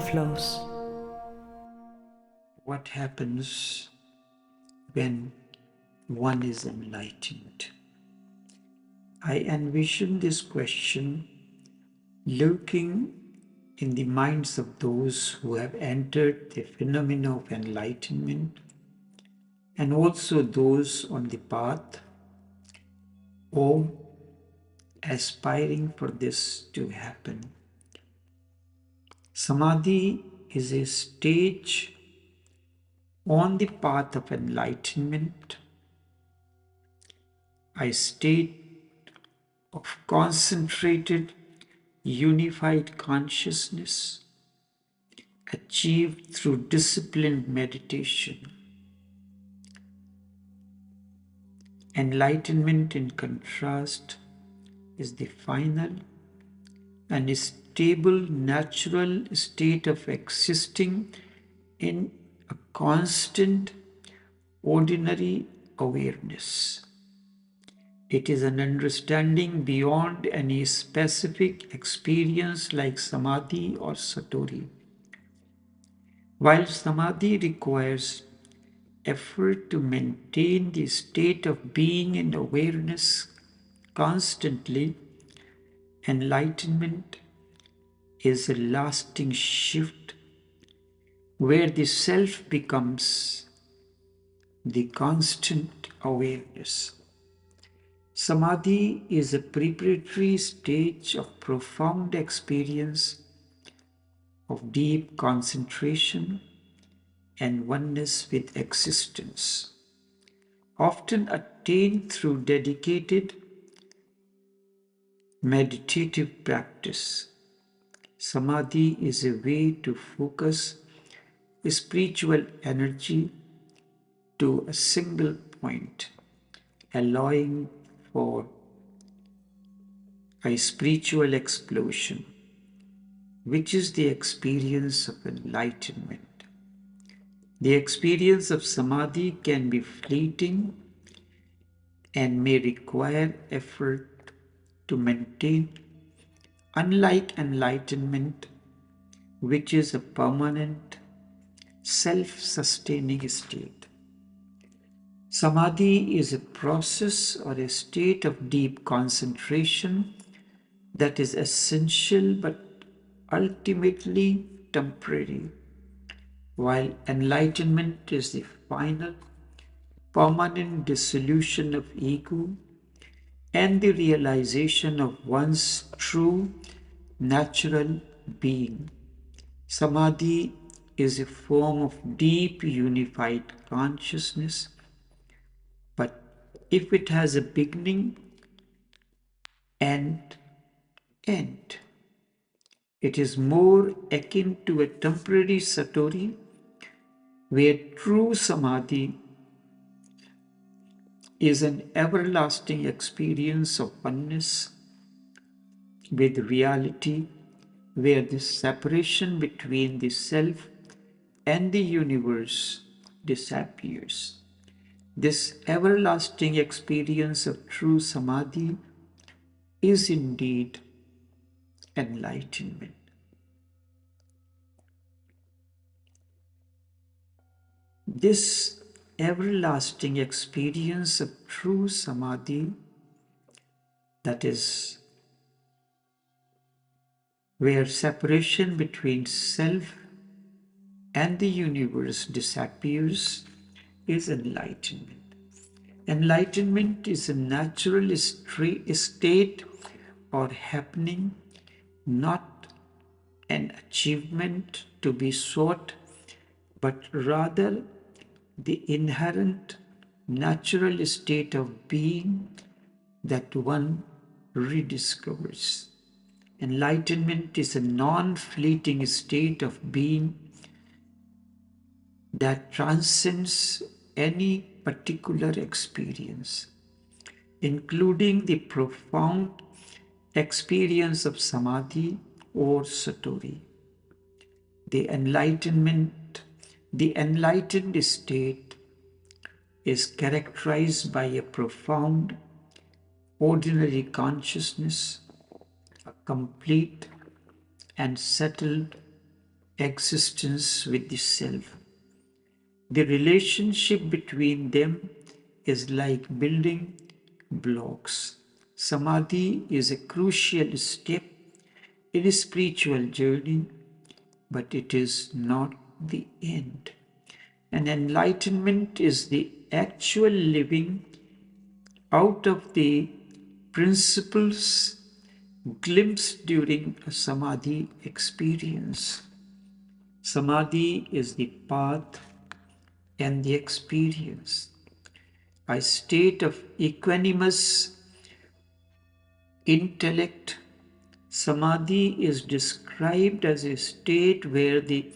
Overflows. What happens when one is enlightened? I envision this question lurking in the minds of those who have entered the phenomena of enlightenment, and also those on the path or aspiring for this to happen. Samadhi is a stage on the path of enlightenment, a state of concentrated, unified consciousness achieved through disciplined meditation. Enlightenment, in contrast, is the final and stable natural state of existing in a constant, ordinary awareness. It is an understanding beyond any specific experience like samadhi or satori. While samadhi requires effort to maintain the state of being in awareness constantly, enlightenment is a lasting shift where the self becomes the constant awareness. Samadhi is a preparatory stage of profound experience of deep concentration and oneness with existence, often attained through dedicated meditative practice. Samadhi is a way to focus spiritual energy to a single point, allowing for a spiritual explosion, which is the experience of enlightenment. The experience of samadhi can be fleeting and may require effort to maintain, unlike enlightenment, which is a permanent, self-sustaining state. Samadhi is a process or a state of deep concentration that is essential but ultimately temporary, while enlightenment is the final, permanent dissolution of ego and the realization of one's true natural being. Samadhi is a form of deep unified consciousness, but if it has a beginning and end, it is more akin to a temporary satori, where true samadhi is an everlasting experience of oneness with reality, where the separation between the self and the universe disappears. This everlasting experience of true samadhi is indeed enlightenment. This everlasting experience of true samadhi, that is, where separation between self and the universe disappears, is enlightenment. Enlightenment is a natural state or happening, not an achievement to be sought, but rather the inherent natural state of being that one rediscovers. Enlightenment is a non-fleeting state of being that transcends any particular experience, including the profound experience of samadhi or satori. The enlightened state is characterized by a profound ordinary consciousness, a complete and settled existence with the self. The relationship between them is like building blocks. Samadhi is a crucial step in a spiritual journey, but it is not the end. And enlightenment is the actual living out of the principles glimpsed during a samadhi experience. Samadhi is the path and the experience, a state of equanimous intellect. Samadhi is described as a state where the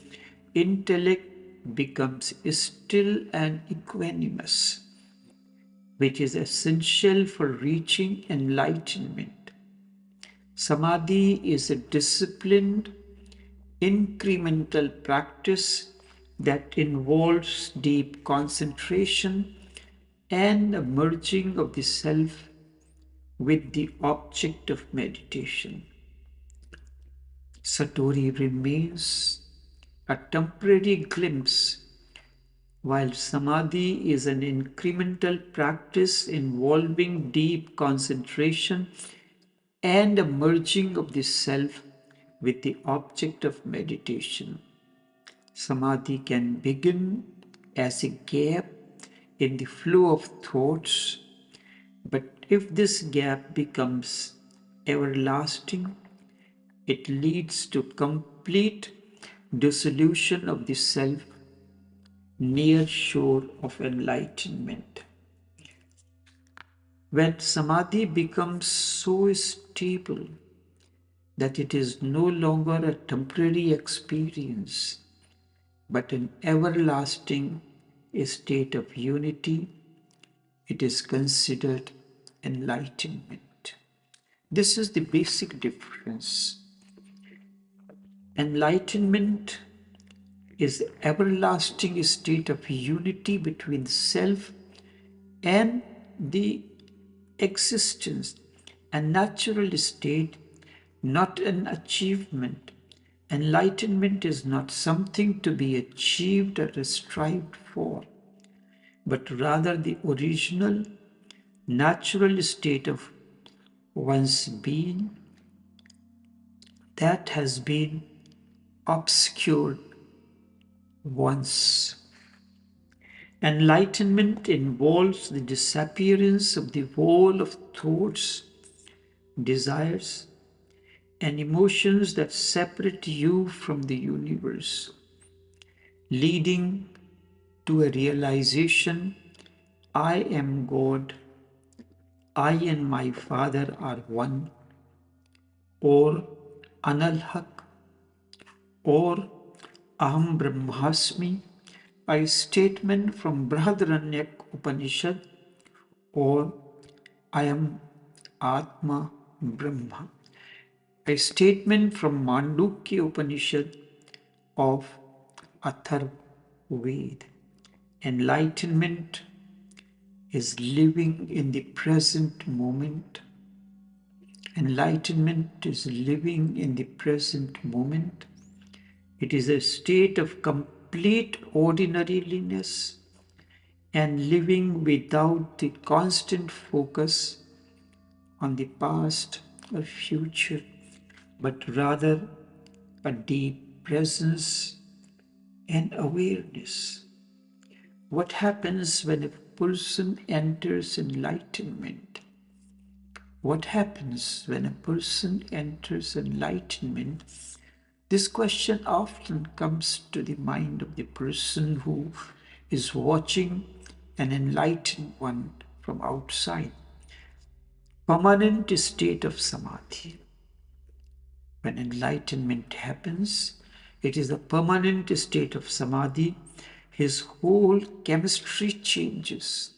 intellect becomes still and equanimous, which is essential for reaching enlightenment. Samadhi is a disciplined, incremental practice that involves deep concentration and a merging of the self with the object of meditation. Satori remains a temporary glimpse, while samadhi is an incremental practice involving deep concentration and a merging of the self with the object of meditation. Samadhi can begin as a gap in the flow of thoughts, but if this gap becomes everlasting, it leads to complete dissolution of the self near shore of enlightenment. When samadhi becomes so stable that it is no longer a temporary experience, but an everlasting state of unity, it is considered enlightenment. This is the basic difference. Enlightenment is the everlasting state of unity between self and the existence, a natural state, not an achievement. Enlightenment is not something to be achieved or strived for, but rather the original, natural state of one's being that has been obscured once. Enlightenment involves the disappearance of the wall of thoughts, desires, and emotions that separate you from the universe, leading to a realization, I am God, I and my Father are one, or Analhak, or Aham Brahmasmi, a statement from Brihadaranyaka Upanishad, or I am Atma Brahma, a statement from Mandukya Upanishad of Atharvaveda. Enlightenment is living in the present moment. Enlightenment is living in the present moment. It is a state of complete ordinariness and living without the constant focus on the past or future, but rather a deep presence and awareness. What happens when a person enters enlightenment? What happens when a person enters enlightenment? This question often comes to the mind of the person who is watching an enlightened one from outside. Permanent state of samadhi. When enlightenment happens, it is a permanent state of samadhi. His whole chemistry changes.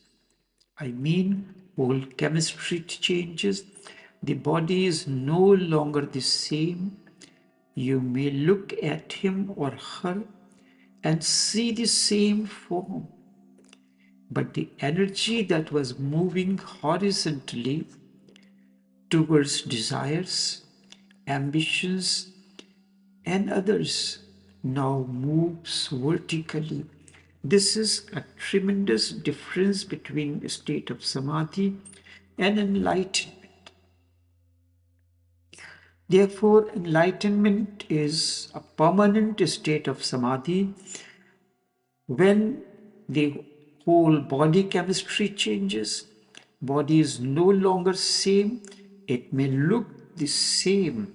I mean, whole chemistry changes. The body is no longer the same. You may look at him or her and see the same form, but the energy that was moving horizontally towards desires, ambitions, and others now moves vertically. This is a tremendous difference between a state of samadhi and enlightenment. Therefore, enlightenment is a permanent state of samadhi when the whole body chemistry changes. Body is no longer same. It may look the same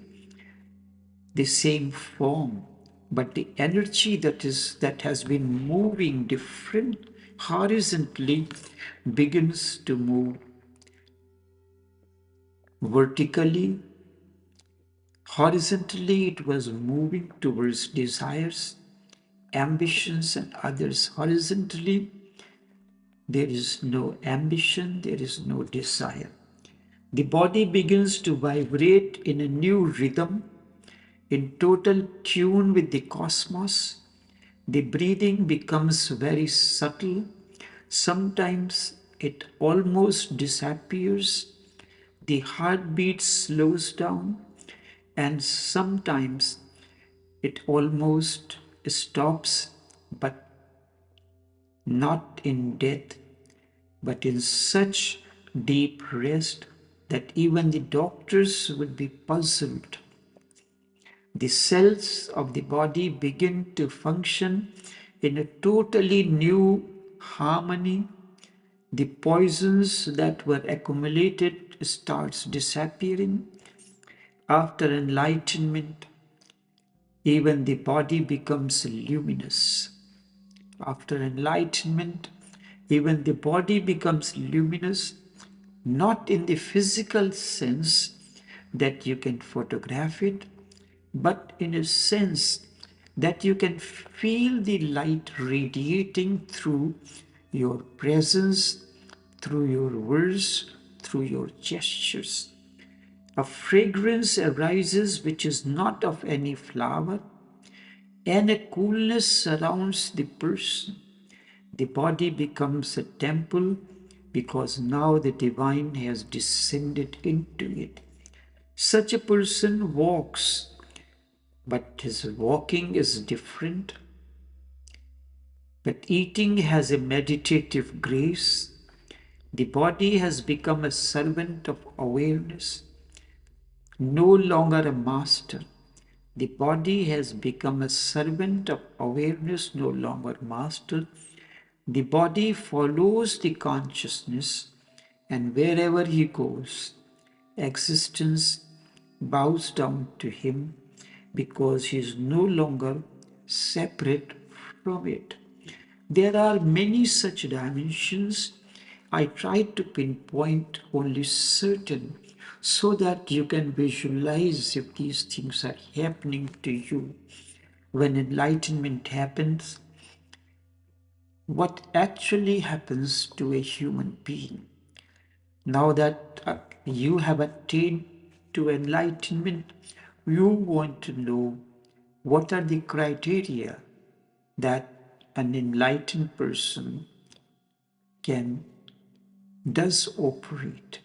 form, but the energy that has been moving different horizontally begins to move vertically. Horizontally, it was moving towards desires, ambitions, and others. Horizontally, there is no ambition, there is no desire. The body begins to vibrate in a new rhythm, in total tune with the cosmos. The breathing becomes very subtle. Sometimes it almost disappears. The heartbeat slows down, and sometimes it almost stops, but not in death, but in such deep rest that even the doctors would be puzzled. The cells of the body begin to function in a totally new harmony. The poisons that were accumulated starts disappearing. After enlightenment, even the body becomes luminous. After enlightenment, even the body becomes luminous, not in the physical sense that you can photograph it, but in a sense that you can feel the light radiating through your presence, through your words, through your gestures. A fragrance arises which is not of any flower, and a coolness surrounds the person. The body becomes a temple because now the divine has descended into it. Such a person walks, but his walking is different. But eating has a meditative grace. The body has become a servant of awareness, no longer a master. The body has become a servant of awareness, no longer master. The body follows the consciousness, and wherever he goes, existence bows down to him because he is no longer separate from it. There are many such dimensions. I try to pinpoint only certain so that you can visualize if these things are happening to you. When enlightenment happens, what actually happens to a human being. Now that you have attained to enlightenment, you want to know what are the criteria that an enlightened person does operate.